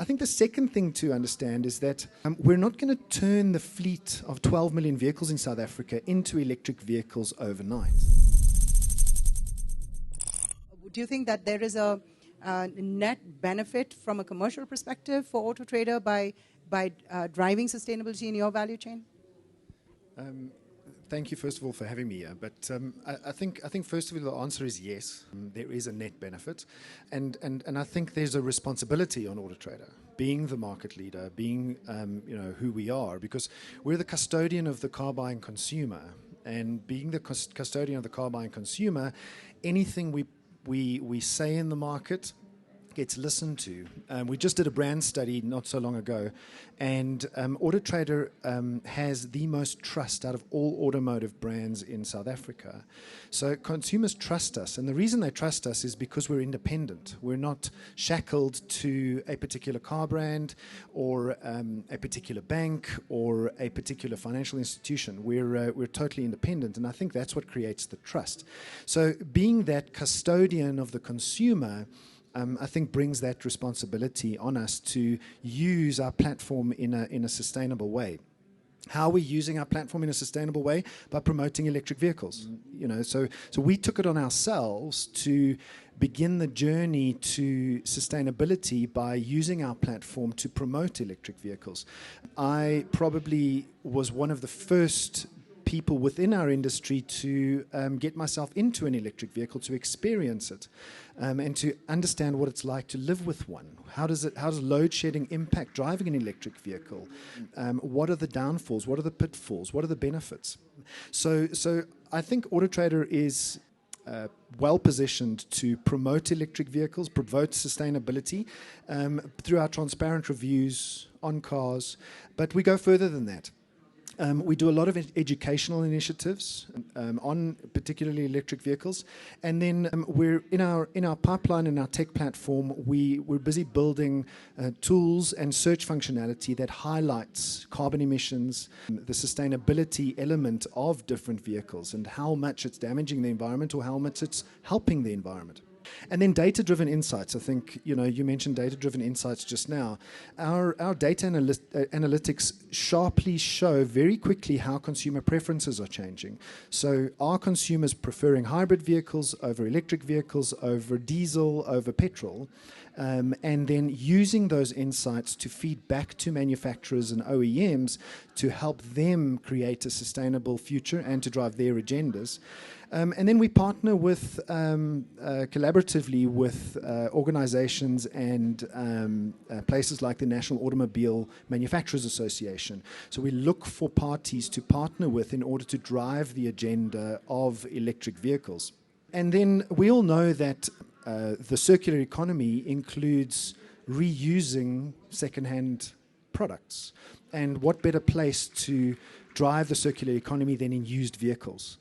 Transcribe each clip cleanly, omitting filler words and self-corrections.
I think the second thing to understand is that we're not going to turn the fleet of 12 million vehicles in South Africa into electric vehicles overnight. Do you think that there is a net benefit from a commercial perspective for AutoTrader by driving sustainability in your value chain? Thank you, first of all, for having me here. But I think first of all, the answer is yes. There is a net benefit, and I think there's a responsibility on AutoTrader, being the market leader, being who we are, because we're the custodian of the car buying consumer, and being the custodian of the car buying consumer, anything we say in the market gets listened to. We just did a brand study not so long ago, and AutoTrader has the most trust out of all automotive brands in South Africa. So consumers trust us, and the reason they trust us is because we're independent. We're not shackled to a particular car brand or a particular bank or a particular financial institution. We're totally independent, and I think that's what creates the trust. So being that custodian of the consumer, I think brings that responsibility on us to use our platform in a sustainable way. How are we using our platform in a sustainable way? By promoting electric vehicles. So we took it on ourselves to begin the journey to sustainability by using our platform to promote electric vehicles. I probably was one of the first people within our industry to get myself into an electric vehicle, to experience it, and to understand what it's like to live with one. How does load shedding impact driving an electric vehicle? What are the downfalls? What are the pitfalls? What are the benefits? So I think AutoTrader is well positioned to promote electric vehicles, promote sustainability through our transparent reviews on cars, but we go further than that. We do a lot of educational initiatives on particularly electric vehicles, and then we're in our pipeline, in our tech platform, we're busy building tools and search functionality that highlights carbon emissions, the sustainability element of different vehicles, and how much it's damaging the environment or how much it's helping the environment. And then data-driven insights. I think you mentioned data-driven insights just now. Our data analytics sharply show very quickly how consumer preferences are changing. So are consumers preferring hybrid vehicles over electric vehicles, over diesel, over petrol? And then using those insights to feed back to manufacturers and OEMs to help them create a sustainable future and to drive their agendas. And then we partner with collaboratively with organizations and places like the National Automobile Manufacturers Association. So we look for parties to partner with in order to drive the agenda of electric vehicles. And then we all know that the circular economy includes reusing second-hand products. And what better place to drive the circular economy than in used vehicles,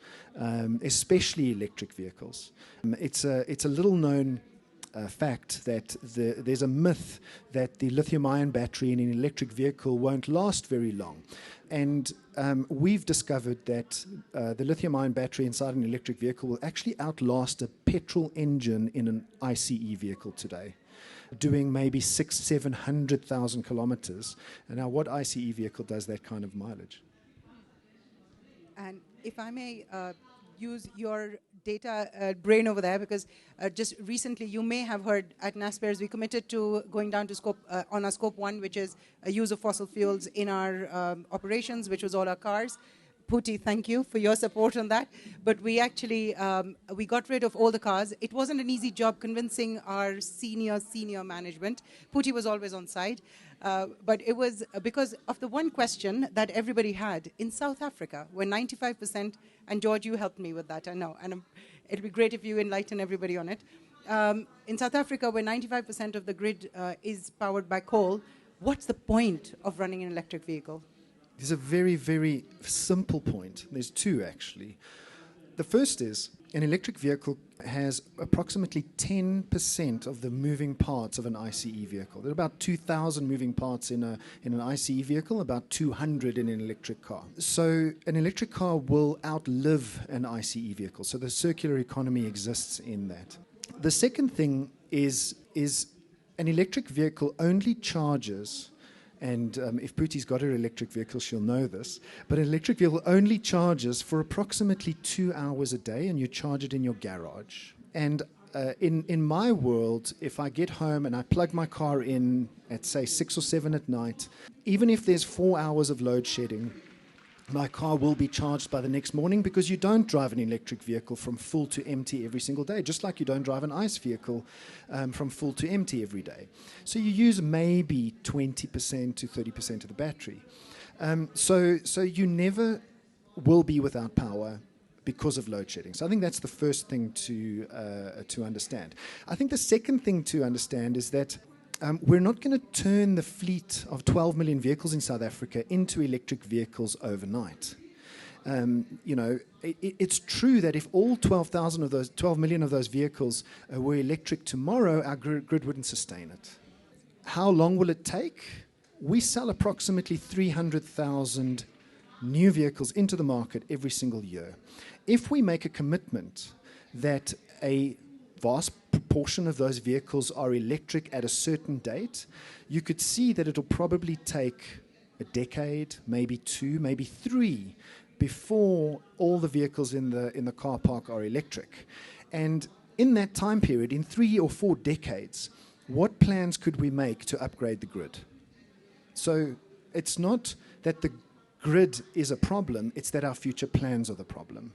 especially electric vehicles. It's a little-known fact that there's a myth that the lithium-ion battery in an electric vehicle won't last very long. And we've discovered that the lithium-ion battery inside an electric vehicle will actually outlast a petrol engine in an ICE vehicle today, doing maybe 600,000-700,000 kilometers. And now what ICE vehicle does that kind of mileage? And if I may use your data brain over there, because just recently you may have heard at Naspers we committed to going down to scope on our scope 1, which is a use of fossil fuels in our operations, which was all our cars. Pooty, thank you for your support on that. But we actually, we got rid of all the cars. It wasn't an easy job convincing our senior management. Pooty was always on side. But it was because of the one question that everybody had. In South Africa, where 95%, and George, you helped me with that, I know, and it'd be great if you enlighten everybody on it. In South Africa, where 95% of the grid is powered by coal, what's the point of running an electric vehicle? There's a very, very simple point. There's two, actually. The first is an electric vehicle has approximately 10% of the moving parts of an ICE vehicle. There are about 2,000 moving parts in an ICE vehicle, about 200 in an electric car. So an electric car will outlive an ICE vehicle. So the circular economy exists in that. The second thing is an electric vehicle only charges, and if Pooty's got her electric vehicle, she'll know this, but an electric vehicle only charges for approximately 2 hours a day, and you charge it in your garage. And in my world, if I get home and I plug my car in at, say, 6 or 7 at night, even if there's 4 hours of load shedding, my car will be charged by the next morning, because you don't drive an electric vehicle from full to empty every single day, just like you don't drive an ICE vehicle from full to empty every day. So you use maybe 20% to 30% of the battery. So you never will be without power because of load shedding. So I think that's the first thing to understand. I think the second thing to understand is that we're not going to turn the fleet of 12 million vehicles in South Africa into electric vehicles overnight. It's true that if all 12 million of those vehicles were electric tomorrow, our grid wouldn't sustain it. How long will it take? We sell approximately 300,000 new vehicles into the market every single year. If we make a commitment that a vast proportion of those vehicles are electric at a certain date, you could see that it'll probably take a decade, maybe 2, maybe 3, before all the vehicles in the car park are electric. And in that time period, in 3 or 4 decades, what plans could we make to upgrade the grid? So it's not that the grid is a problem, it's that our future plans are the problem.